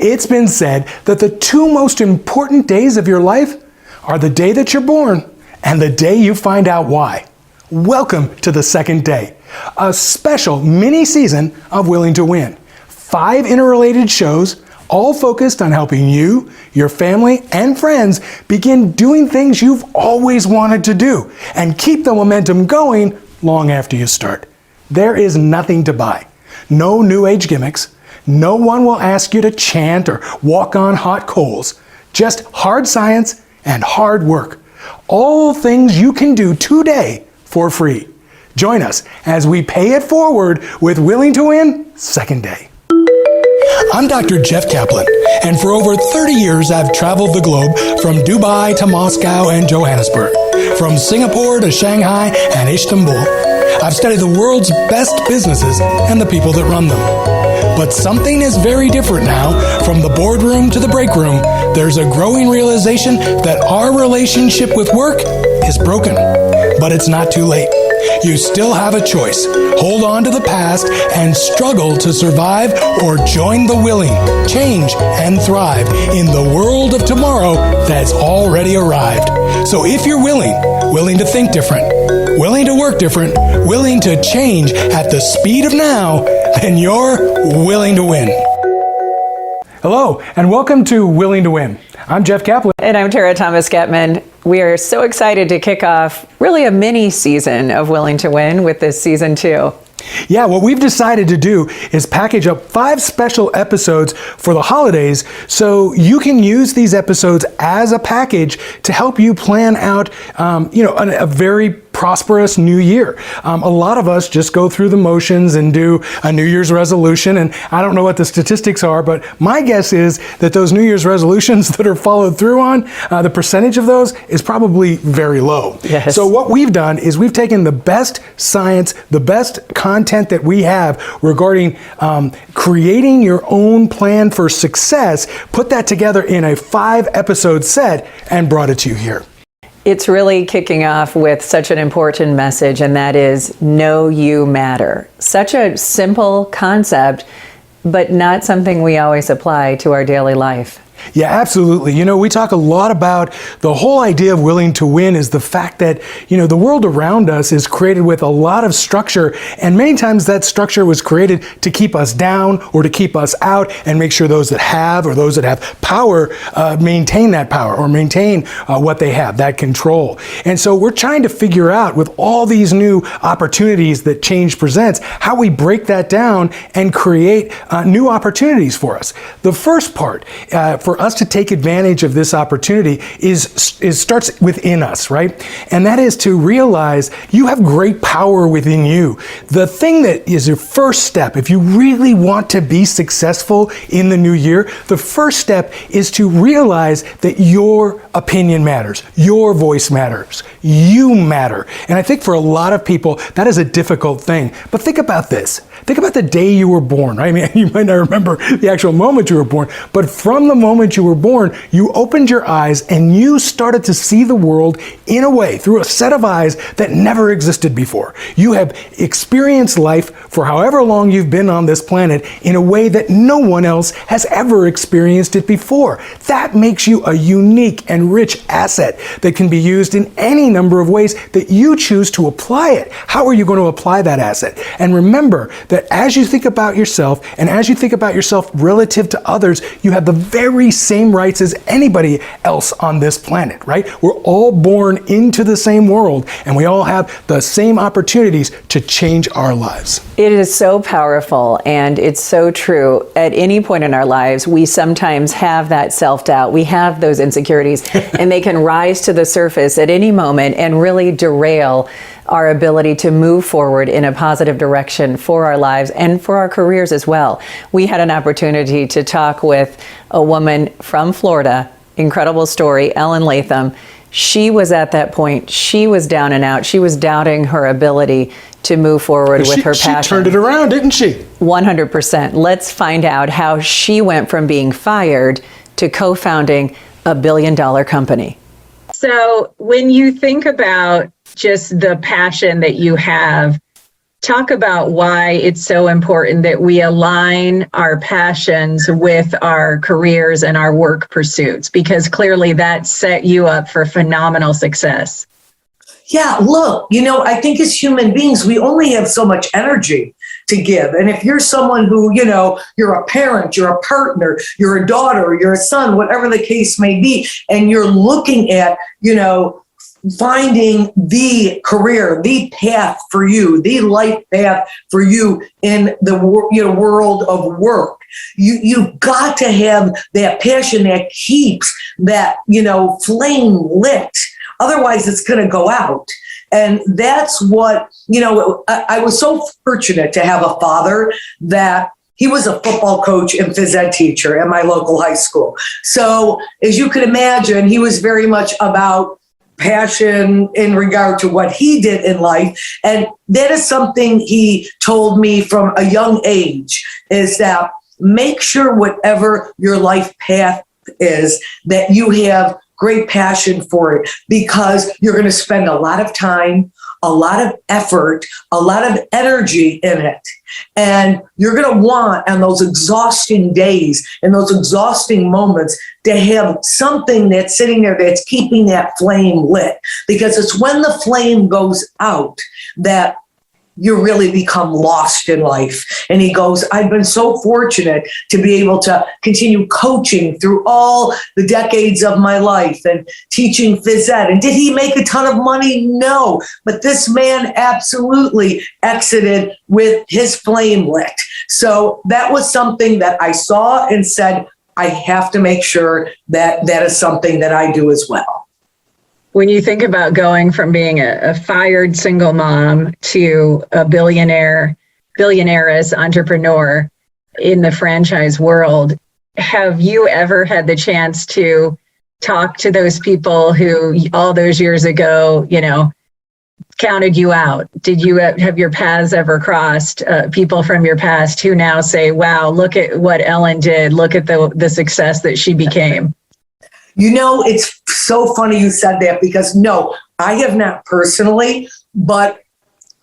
It's been said that the two most important days of your life are the day that you're born and the day you find out why. Welcome to the second day, a special mini season of Willing to Win. 5 interrelated shows, all focused on helping you, your family, and friends begin doing things you've always wanted to do and keep the momentum going long after you start. There is nothing to buy. No new age gimmicks. No one will ask you to chant or walk on hot coals. Just hard science and hard work. All things you can do today for free. Join us as we pay it forward with Willing to Win, second day. I'm Dr. Jeff Kaplan, and for over 30 years I've traveled the globe from Dubai to Moscow and Johannesburg, from Singapore to Shanghai and Istanbul. I've studied the world's best businesses and the people that run them. But something is very different now. From the boardroom to the break room, there's a growing realization that our relationship with work is broken. But it's not too late. You still have a choice. Hold on to the past and struggle to survive, or join the willing, change, and thrive in the world of tomorrow that's already arrived. So if you're willing to think different, willing to work different, willing to change at the speed of now, then you're willing to win. Hello, and welcome to Willing to Win. I'm Jeff Kaplan. And I'm Tara Thomas-Getman. We are so excited to kick off really a mini season of Willing to Win with this season 2. Yeah, what we've decided to do is package up 5 special episodes for the holidays so you can use these episodes as a package to help you plan out, a very prosperous new year. A lot of us just go through the motions and do a New Year's resolution, and I don't know what the statistics are, but my guess is that those New Year's resolutions that are followed through on, the percentage of those is probably very low. Yes. So what we've done is we've taken the best science, the best content that we have regarding creating your own plan for success, put that together in a 5-episode set, and brought it to you here. It's really kicking off with such an important message, and that is know you matter. Such a simple concept, but not something we always apply to our daily life. Yeah, absolutely. We talk a lot about the whole idea of willing to win is the fact that, the world around us is created with a lot of structure, and many times that structure was created to keep us down or to keep us out and make sure those that have or those that have power maintain that power or maintain what they have, that control. And so we're trying to figure out with all these new opportunities that change presents, how we break that down and create new opportunities for us. The first part, for us to take advantage of this opportunity starts within us, right? And that is to realize you have great power within you. The thing that is your first step, if you really want to be successful in the new year, the first step is to realize that your opinion matters, your voice matters, you matter. And I think for a lot of people, that is a difficult thing. But think about this. Think about the day you were born, right? I mean, you might not remember the actual moment you were born, but from the moment you were born, you opened your eyes and you started to see the world in a way, through a set of eyes that never existed before. You have experienced life for however long you've been on this planet in a way that no one else has ever experienced it before. That makes you a unique and rich asset that can be used in any number of ways that you choose to apply it. How are you going to apply that asset? And remember that as you think about yourself and as you think about yourself relative to others, you have the very same rights as anybody else on this planet, right? We're all born into the same world and we all have the same opportunities to change our lives. It is so powerful, and it's so true. At any point in our lives, we sometimes have that self-doubt. We have those insecurities and they can rise to the surface at any moment and really derail our ability to move forward in a positive direction for our lives and for our careers as well. We had an opportunity to talk with a woman from Florida, incredible story, Ellen Latham. She was at that point. She was down and out. She was doubting her ability to move forward with her passion. She turned it around, didn't she? 100%. Let's find out how she went from being fired to co-founding a billion-dollar company. So when you think about just the passion that you have, talk about why it's so important that we align our passions with our careers and our work pursuits, because clearly that set you up for phenomenal success. Yeah, look, I think as human beings, we only have so much energy to give. And if you're someone who, you're a parent, you're a partner, you're a daughter, you're a son, whatever the case may be, and you're looking at, finding the career, the path for you, the life path for you in the world of work. You've got to have that passion that keeps that, flame lit. Otherwise, it's going to go out. And that's what, I was so fortunate to have a father that he was a football coach and phys ed teacher at my local high school. So as you can imagine, he was very much about passion in regard to what he did in life. And that is something he told me from a young age, is that make sure whatever your life path is, that you have great passion for it, because you're going to spend a lot of time, a lot of effort, a lot of energy in it. And you're going to want, on those exhausting days and those exhausting moments, to have something that's sitting there that's keeping that flame lit. Because it's when the flame goes out that you really become lost in life. And he goes, I've been so fortunate to be able to continue coaching through all the decades of my life and teaching phys ed. And did he make a ton of money? No. But this man absolutely exited with his flame lit. So that was something that I saw and said, I have to make sure that that is something that I do as well. When you think about going from being a fired single mom to a billionaire billionaire's entrepreneur in the franchise world, have you ever had the chance to talk to those people who all those years ago, counted you out? Did you have your paths ever crossed, people from your past who now say, wow, look at what Ellen did. Look at the success that she became. It's so funny you said that, because no, I have not personally, but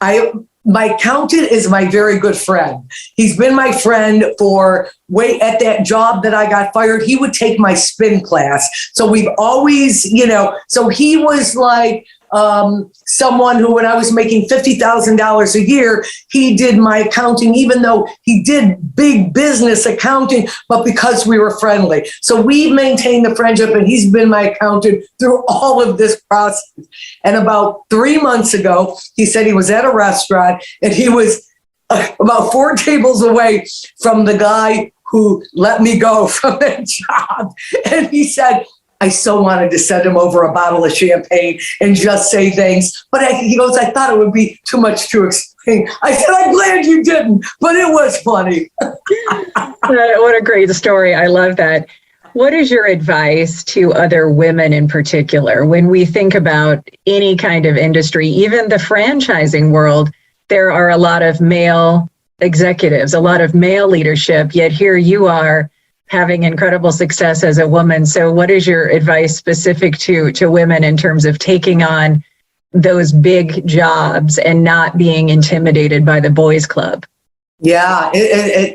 my accountant is my very good friend. He's been my friend at that job that I got fired. He would take my spin class. So we've always, so he was like, someone who, when I was making $50,000 a year, he did my accounting, even though he did big business accounting, but because we were friendly. So we maintained the friendship, and he's been my accountant through all of this process. And about 3 months ago, he said he was at a restaurant and he was about 4 tables away from the guy who let me go from that job. And he said, I so wanted to send him over a bottle of champagne and just say thanks. But he goes, I thought it would be too much to explain. I said, I'm glad you didn't, but it was funny. What a great story. I love that. What is your advice to other women in particular when we think about any kind of industry, even the franchising world? There are a lot of male executives, a lot of male leadership, yet here you are having incredible success as a woman. So what is your advice specific to women in terms of taking on those big jobs and not being intimidated by the boys club? Yeah,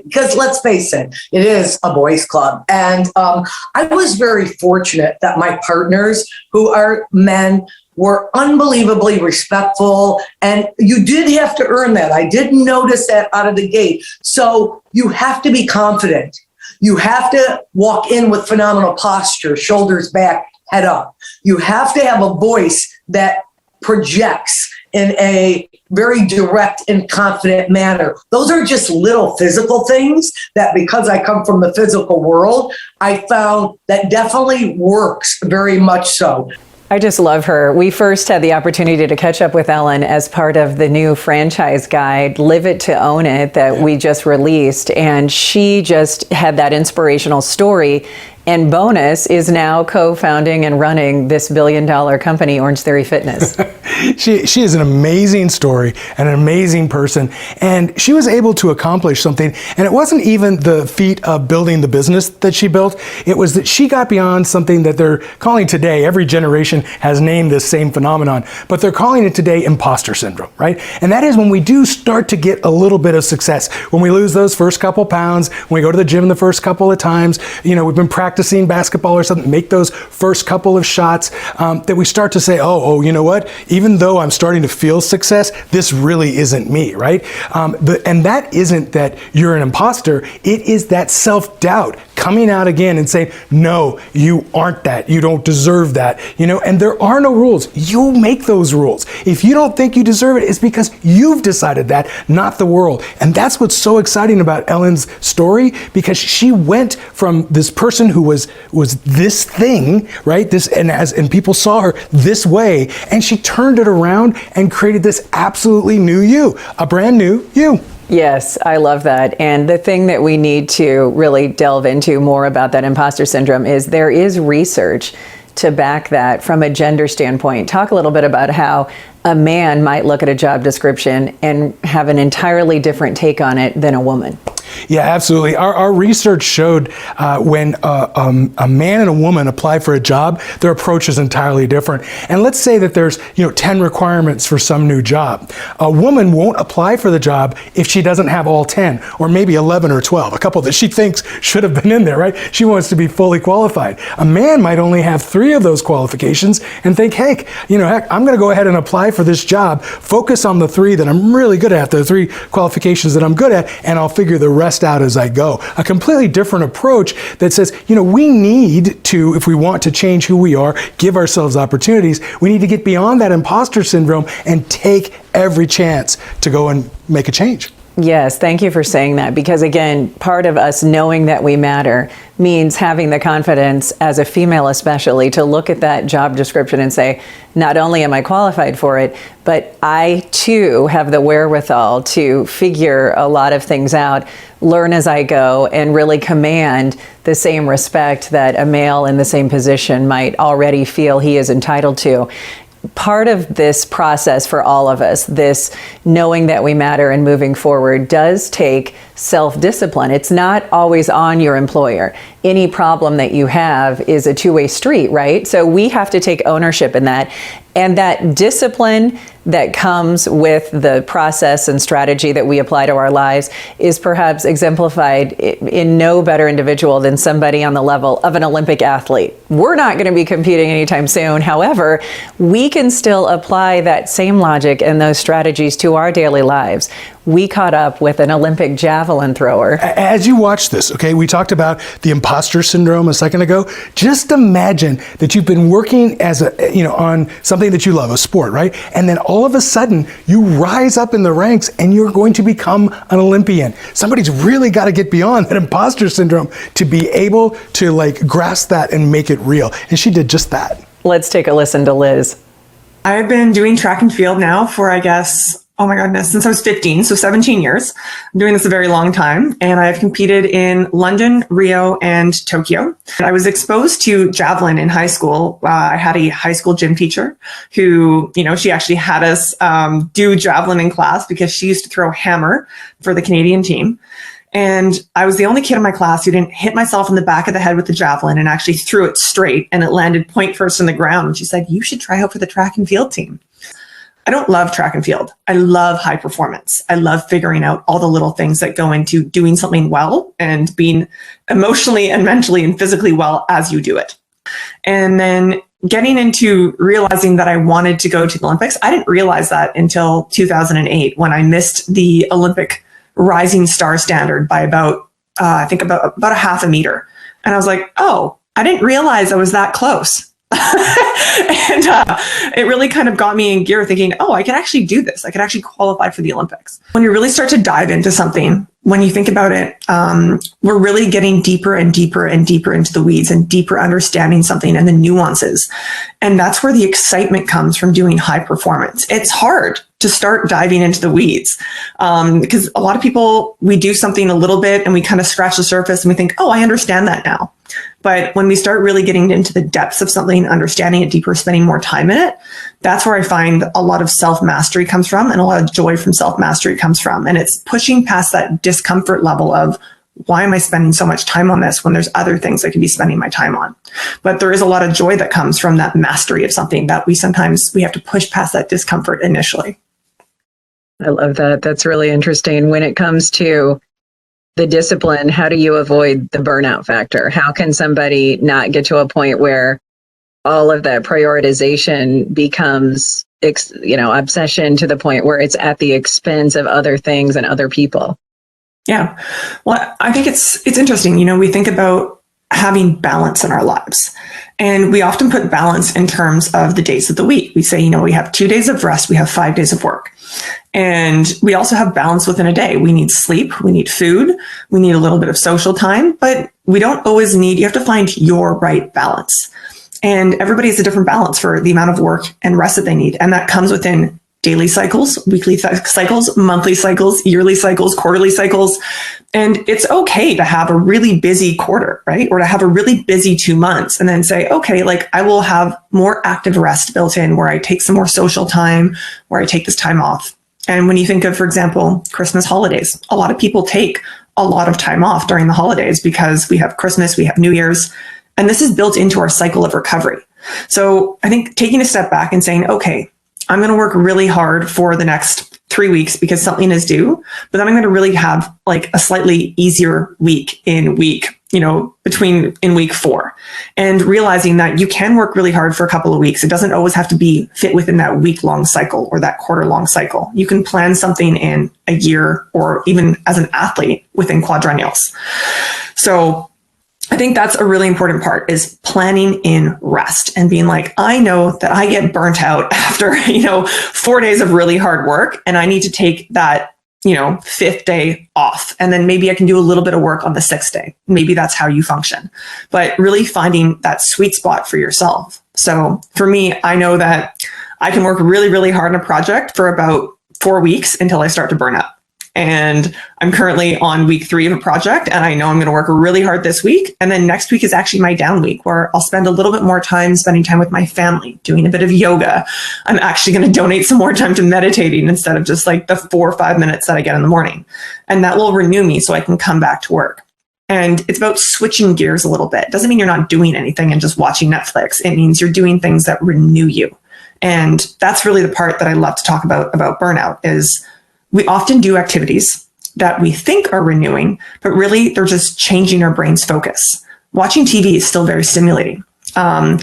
because let's face it, it is a boys club. And I was very fortunate that my partners, who are men, were unbelievably respectful. And you did have to earn that. I didn't notice that out of the gate. So you have to be confident. You have to walk in with phenomenal posture, shoulders back, head up. You have to have a voice that projects in a very direct and confident manner. Those are just little physical things that, because I come from the physical world, I found that definitely works very much so. I just love her. We first had the opportunity to catch up with Ellen as part of the new franchise guide, Live It to Own It, that we just released. And she just had that inspirational story. And bonus is now co-founding and running this billion-dollar company, Orange Theory Fitness. She is an amazing story and an amazing person. And she was able to accomplish something. And it wasn't even the feat of building the business that she built. It was that she got beyond something that they're calling today, every generation has named this same phenomenon, but they're calling it today imposter syndrome, right? And that is when we do start to get a little bit of success, when we lose those first couple pounds, when we go to the gym the first couple of times, we've been practicing basketball or something, make those first couple of shots, that we start to say, oh, you know what? Even though I'm starting to feel success, this really isn't me, right? And that isn't that you're an imposter. It is that self-doubt coming out again and saying, no, you aren't that. You don't deserve that. And there are no rules. You make those rules. If you don't think you deserve it, it's because you've decided that, not the world. And that's what's so exciting about Ellen's story, because she went from this person who was this thing, right? And people saw her this way, and she turned it around and created this absolutely new you, a brand new you. Yes, I love that. And the thing that we need to really delve into more about that imposter syndrome is there is research to back that from a gender standpoint. Talk a little bit about how a man might look at a job description and have an entirely different take on it than a woman. Yeah, absolutely. Our research showed when a man and a woman apply for a job, their approach is entirely different. And let's say that there's 10 requirements for some new job. A woman won't apply for the job if she doesn't have all 10, or maybe 11 or 12, a couple that she thinks should have been in there, right? She wants to be fully qualified. A man might only have 3 of those qualifications and think, heck, I'm going to go ahead and apply for this job, focus on the 3 that I'm really good at, the 3 qualifications that I'm good at, and I'll figure the rest out as I go. A completely different approach that says, we need to, if we want to change who we are, give ourselves opportunities, we need to get beyond that imposter syndrome and take every chance to go and make a change. Yes, thank you for saying that, because again, part of us knowing that we matter means having the confidence, as a female especially, to look at that job description and say, not only am I qualified for it, but I too have the wherewithal to figure a lot of things out, learn as I go, and really command the same respect that a male in the same position might already feel he is entitled to. Part of this process for all of us, this knowing that we matter and moving forward, does take self-discipline. It's not always on your employer. Any problem that you have is a two-way street, right? So we have to take ownership in that. And that discipline that comes with the process and strategy that we apply to our lives is perhaps exemplified in no better individual than somebody on the level of an Olympic athlete. We're not going to be competing anytime soon. However, we can still apply that same logic and those strategies to our daily lives. We caught up with an Olympic javelin thrower. As you watch this, okay, we talked about the imposter syndrome a second ago. Just imagine that you've been working as on something that you love, a sport, right? And then all of a sudden you rise up in the ranks and you're going to become an Olympian. Somebody's really got to get beyond that imposter syndrome to be able to grasp that and make it real. And she did just that. Let's take a listen to Liz. I've been doing track and field now for, oh my goodness, since I was 15, so 17 years. I'm doing this a very long time, and I've competed in London, Rio, and Tokyo. I was exposed to javelin in high school. I had a high school gym teacher who, she actually had us do javelin in class because she used to throw hammer for the Canadian team. And I was the only kid in my class who didn't hit myself in the back of the head with the javelin and actually threw it straight, and it landed point first in the ground. And she said, "You should try out for the track and field team." I don't love track and field. I love high performance. I love figuring out all the little things that go into doing something well and being emotionally and mentally and physically well as you do it. And then getting into realizing that I wanted to go to the Olympics. I didn't realize that until 2008 when I missed the Olympic rising star standard by about a half a meter. And I was like, oh, I didn't realize I was that close. And it really kind of got me in gear thinking, oh, I can actually do this. I could actually qualify for the Olympics. When you really start to dive into something, when you think about it, we're really getting deeper and deeper and deeper into the weeds and deeper understanding something and the nuances. And that's where the excitement comes from doing high performance. It's hard to start diving into the weeds because a lot of people, we do something a little bit and we kind of scratch the surface and we think, oh, I understand that now. But when we start really getting into the depths of something, understanding it deeper, spending more time in it, that's where I find a lot of self-mastery comes from, and a lot of joy from self-mastery comes from. And it's pushing past that discomfort level of, why am I spending so much time on this when there's other things I could be spending my time on? But there is a lot of joy that comes from that mastery of something that we have to push past that discomfort initially. I love that. That's really interesting. When it comes to the discipline, how do you avoid the burnout factor? How can somebody not get to a point where all of that prioritization becomes, obsession to the point where it's at the expense of other things and other people? Yeah. Well, I think it's interesting. We think about having balance in our lives, and we often put balance in terms of the days of the week. We say, we have 2 days of rest, we have 5 days of work. And we also have balance within a day. We need sleep, we need food, we need a little bit of social time, but we don't always you have to find your right balance. And everybody has a different balance for the amount of work and rest that they need. And that comes within daily cycles, weekly cycles, monthly cycles, yearly cycles, quarterly cycles. And it's okay to have a really busy quarter, right? Or to have a really busy 2 months and then say, okay, I will have more active rest built in where I take some more social time, where I take this time off. And when you think of, for example, Christmas holidays, a lot of people take a lot of time off during the holidays because we have Christmas, we have New Year's, and this is built into our cycle of recovery. So I think taking a step back and saying, okay, I'm going to work really hard for the next 3 weeks because something is due, but then I'm going to really have a slightly easier week in week 4, and realizing that you can work really hard for a couple of weeks. It doesn't always have to fit within that week-long cycle or that quarter-long cycle. You can plan something in a year, or even as an athlete within quadrennials. So I think that's a really important part, is planning in rest and being I know that I get burnt out after, 4 days of really hard work, and I need to take that, 5th day off. And then maybe I can do a little bit of work on the 6th day. Maybe that's how you function, but really finding that sweet spot for yourself. So for me, I know that I can work really, really hard on a project for about 4 weeks until I start to burn out. And I'm currently on week 3 of a project, and I know I'm going to work really hard this week. And then next week is actually my down week, where I'll spend a little bit more time spending time with my family, doing a bit of yoga. I'm actually going to donate some more time to meditating instead of just the 4 or 5 minutes that I get in the morning. And that will renew me so I can come back to work. And it's about switching gears a little bit. It doesn't mean you're not doing anything and just watching Netflix. It means you're doing things that renew you. And that's really the part that I love to talk about burnout, is we often do activities that we think are renewing, but really they're just changing our brain's focus. Watching TV is still very stimulating. Working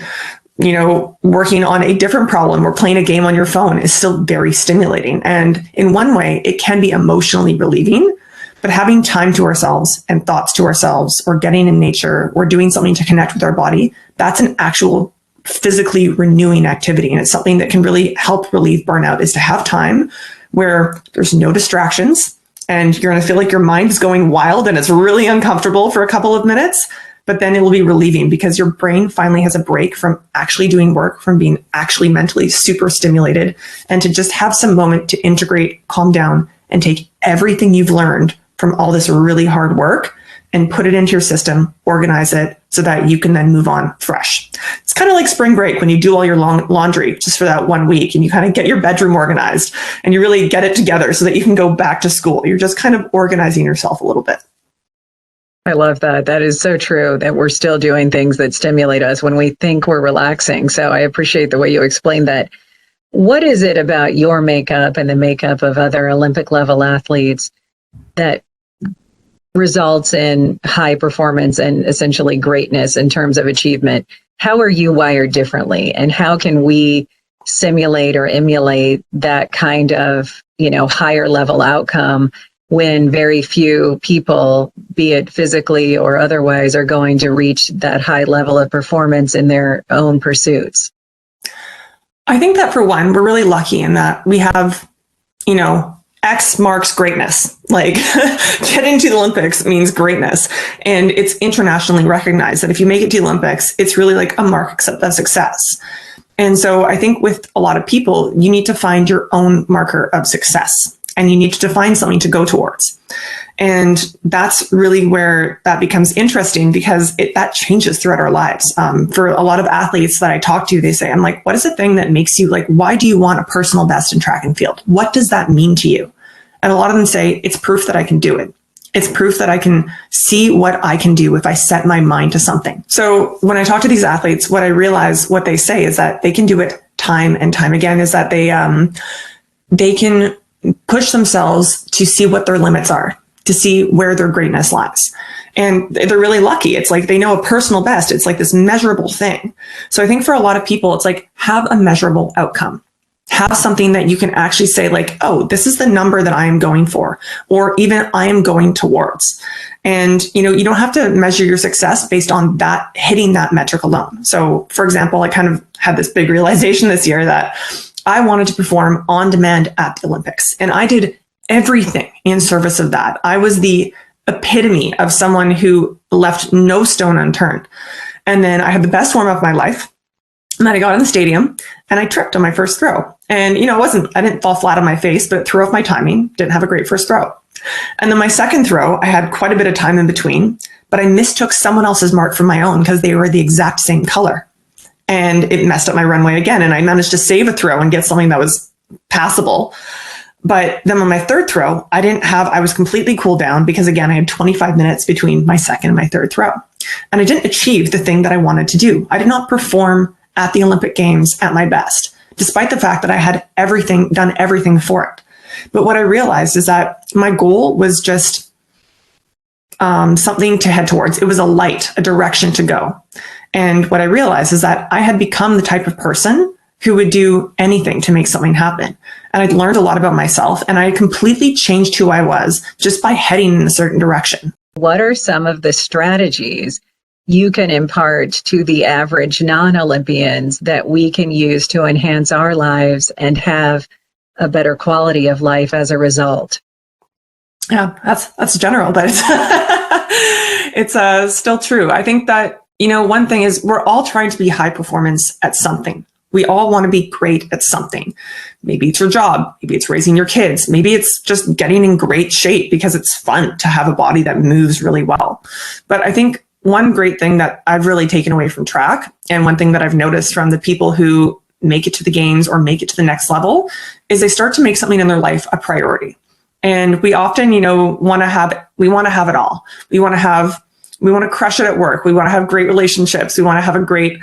on a different problem or playing a game on your phone is still very stimulating. And in one way, it can be emotionally relieving, but having time to ourselves and thoughts to ourselves, or getting in nature, or doing something to connect with our body, that's an actual physically renewing activity. And it's something that can really help relieve burnout, is to have time where there's no distractions, and you're going to feel like your mind is going wild and it's really uncomfortable for a couple of minutes, but then it will be relieving because your brain finally has a break from actually doing work, from being actually mentally super stimulated, and to just have some moment to integrate, calm down, and take everything you've learned from all this really hard work and put it into your system, organize it so that you can then move on fresh. It's kind of like spring break when you do all your laundry just for that 1 week, and you kind of get your bedroom organized and you really get it together so that you can go back to school. You're just kind of organizing yourself a little bit. I love that. That is so true, that we're still doing things that stimulate us when we think we're relaxing. So I appreciate the way you explained that. What is it about your makeup and the makeup of other Olympic level athletes that results in high performance and essentially greatness in terms of achievement? How are you wired differently, and how can we simulate or emulate that kind of, higher level outcome when very few people, be it physically or otherwise, are going to reach that high level of performance in their own pursuits? I think that, for one, we're really lucky in that we have, X marks greatness. Getting to the Olympics means greatness. And it's internationally recognized that if you make it to the Olympics, it's really a mark of success. And so I think with a lot of people, you need to find your own marker of success, and you need to define something to go towards. And that's really where that becomes interesting, because that changes throughout our lives. For a lot of athletes that I talk to, they say, I'm like, what is the thing that makes you, like, why do you want a personal best in track and field? What does that mean to you? And a lot of them say, it's proof that I can do it. It's proof that I can see what I can do if I set my mind to something. So when I talk to these athletes, what I realize, what they say is that they can do it time and time again, is that they can push themselves to see what their limits are, to see where their greatness lies. And they're really lucky. It's like they know a personal best. It's like this measurable thing. So I think for a lot of people, it's like, have a measurable outcome. Have something that you can actually say, like, oh, this is the number that I am going for, or even I am going towards. And, you don't have to measure your success based on that, hitting that metric alone. So for example, I kind of had this big realization this year that I wanted to perform on demand at the Olympics, and I did everything in service of that. I was the epitome of someone who left no stone unturned. And then I had the best warm up of my life. And then I got in the stadium and I tripped on my first throw. And, I didn't fall flat on my face, but it threw off my timing. Didn't have a great first throw. And then my second throw, I had quite a bit of time in between, but I mistook someone else's mark for my own because they were the exact same color. And it messed up my runway again. And I managed to save a throw and get something that was passable. But then on my third throw, I was completely cooled down because, again, I had 25 minutes between my second and my third throw. And I didn't achieve the thing that I wanted to do. I did not perform at the Olympic Games at my best, despite the fact that I had done everything for it. But what I realized is that my goal was just something to head towards. It was a light, a direction to go. And what I realized is that I had become the type of person who would do anything to make something happen. And I'd learned a lot about myself, and I completely changed who I was just by heading in a certain direction. What are some of the strategies you can impart to the average non-Olympians that we can use to enhance our lives and have a better quality of life as a result? Yeah, that's general, but it's still true. I think that, one thing is we're all trying to be high performance at something. We all want to be great at something. Maybe it's your job. Maybe it's raising your kids. Maybe it's just getting in great shape because it's fun to have a body that moves really well. But I think one great thing that I've really taken away from track, and one thing that I've noticed from the people who make it to the games or make it to the next level, is they start to make something in their life a priority. And we often, want to have it all. We want to crush it at work. We want to have great relationships. We want to have a great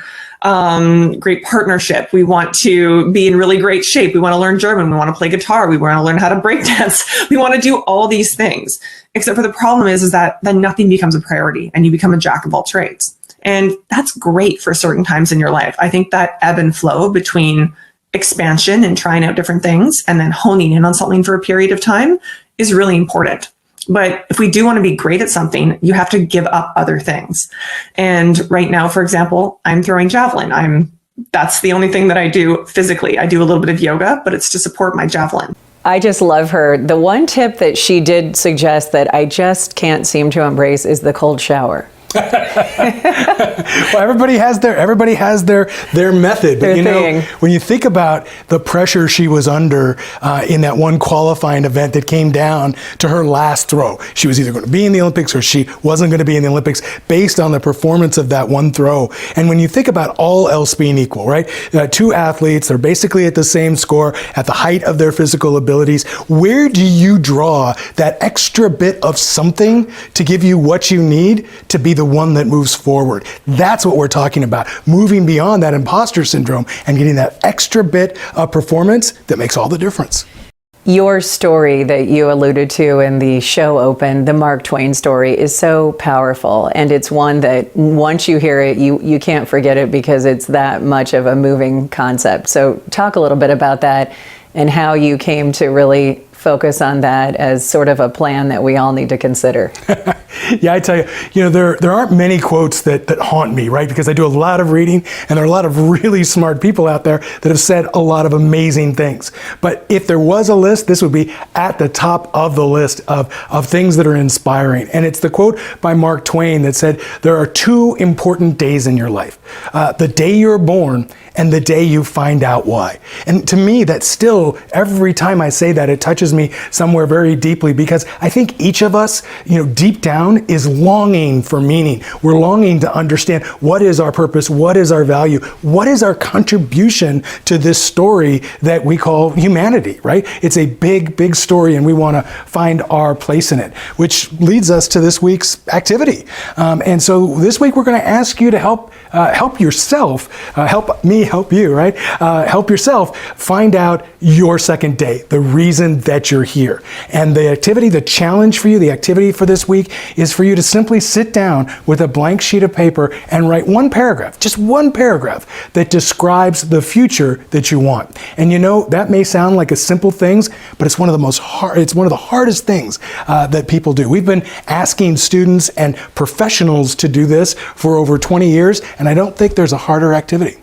partnership. We want to be in really great shape. We want to learn German. We want to play guitar. We want to learn how to break dance. We want to do all these things. Except for the problem is that then nothing becomes a priority and you become a jack of all trades. And that's great for certain times in your life. I think that ebb and flow between expansion and trying out different things and then honing in on something for a period of time is really important. But if we do want to be great at something, you have to give up other things. And right now, for example, I'm throwing javelin. That's the only thing that I do physically. I do a little bit of yoga, but it's to support my javelin. I just love her. The one tip that she did suggest that I just can't seem to embrace is the cold shower. Well, everybody has their method, but when you think about the pressure she was under in that one qualifying event that came down to her last throw, she was either going to be in the Olympics or she wasn't going to be in the Olympics based on the performance of that one throw. And when you think about all else being equal, right? Two athletes, they're basically at the same score, at the height of their physical abilities. Where do you draw that extra bit of something to give you what you need to be the one that moves forward? That's what we're talking about, moving beyond that imposter syndrome and getting that extra bit of performance that makes all the difference. Your story that you alluded to in the show open, the Mark Twain story, is so powerful. And it's one that once you hear it, you can't forget it because it's that much of a moving concept. So talk a little bit about that and how you came to really focus on that as sort of a plan that we all need to consider. Yeah, I tell you, there aren't many quotes that haunt me, right? Because I do a lot of reading and there are a lot of really smart people out there that have said a lot of amazing things. But if there was a list, this would be at the top of the list of things that are inspiring. And it's the quote by Mark Twain that said, there are two important days in your life, the day you're born and the day you find out why. And to me, that still, every time I say that, it touches me somewhere very deeply, because I think each of us, deep down is longing for meaning. We're longing to understand what is our purpose, what is our value, what is our contribution to this story that we call humanity, right? It's a big, big story, and we want to find our place in it, which leads us to this week's activity. And so this week we're going to ask you to help yourself, help me help you, right? Help yourself find out your second day, the reason that you're here. And the activity, the challenge for you, the activity for this week is for you to simply sit down with a blank sheet of paper and write one paragraph, just one paragraph that describes the future that you want. And that may sound like a simple things, but it's one of the hardest things that people do. We've been asking students and professionals to do this for over 20 years, and I don't think there's a harder activity.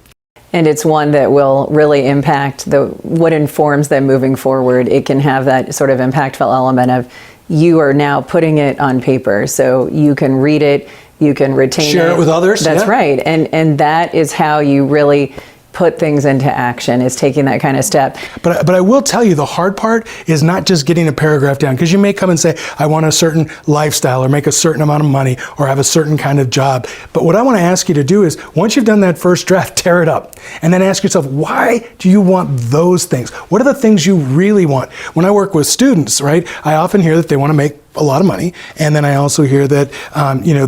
And it's one that will really impact what informs them moving forward. It can have that sort of impactful element of you are now putting it on paper, so you can read it, you can retain it. Share it with others. That's right. And that is how you really put things into action, is taking that kind of step. But I will tell you, the hard part is not just getting a paragraph down, because you may come and say, I want a certain lifestyle or make a certain amount of money or have a certain kind of job. But what I want to ask you to do is, once you've done that first draft, tear it up and then ask yourself, why do you want those things? What are the things you really want? When I work with students, right, I often hear that they want to make a lot of money, and then I also hear that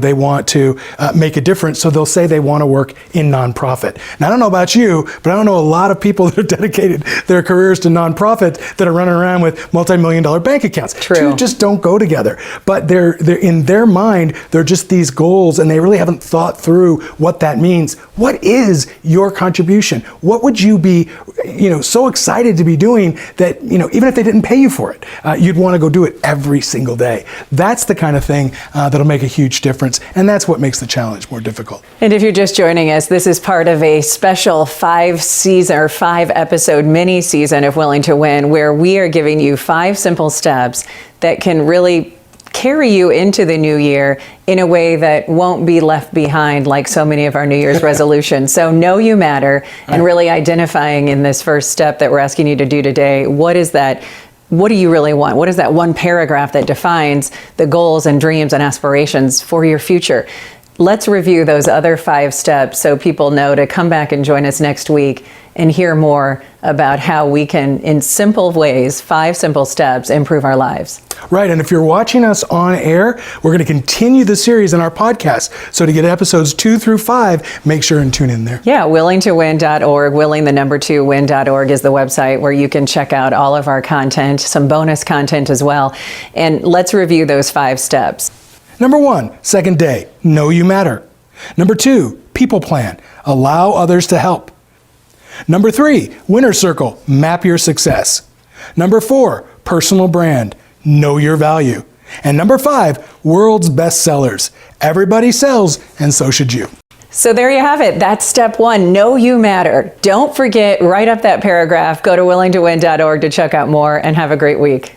they want to make a difference, so they'll say they want to work in nonprofit. Now, I don't know about you, but I don't know a lot of people that have dedicated their careers to nonprofit that are running around with multi-million-dollar bank accounts. True. Two just don't go together. But they're in their mind, they're just these goals, and they really haven't thought through what that means. What is your contribution? What would you be, so excited to be doing that, even if they didn't pay you for it, you'd want to go do it every single day? That's the kind of thing that'll make a huge difference, and that's what makes the challenge more difficult. And if you're just joining us, this is part of a special 5-episode mini season of Willing to Win, where we are giving you 5 simple steps that can really carry you into the new year in a way that won't be left behind like so many of our New Year's resolutions. So know you matter, and really identifying in this first step that we're asking you to do today, what is that? What do you really want? What is that one paragraph that defines the goals and dreams and aspirations for your future? Let's review those other 5 steps so people know to come back and join us next week and hear more about how we can, in simple ways, 5 simple steps, improve our lives. Right, and if you're watching us on air, we're going to continue the series in our podcast. So to get episodes 2 through 5, make sure and tune in there. Yeah, willingtowin.org, win.org is the website where you can check out all of our content, some bonus content as well. And let's review those 5 steps. Number 1, second day, know you matter. Number 2, people plan, allow others to help. Number 3, winner circle, map your success. Number 4, personal brand, know your value. And number 5, world's best sellers. Everybody sells, and so should you. So there you have it. That's step 1. Know you matter. Don't forget, write up that paragraph. Go to willingtowin.org to check out more, and have a great week.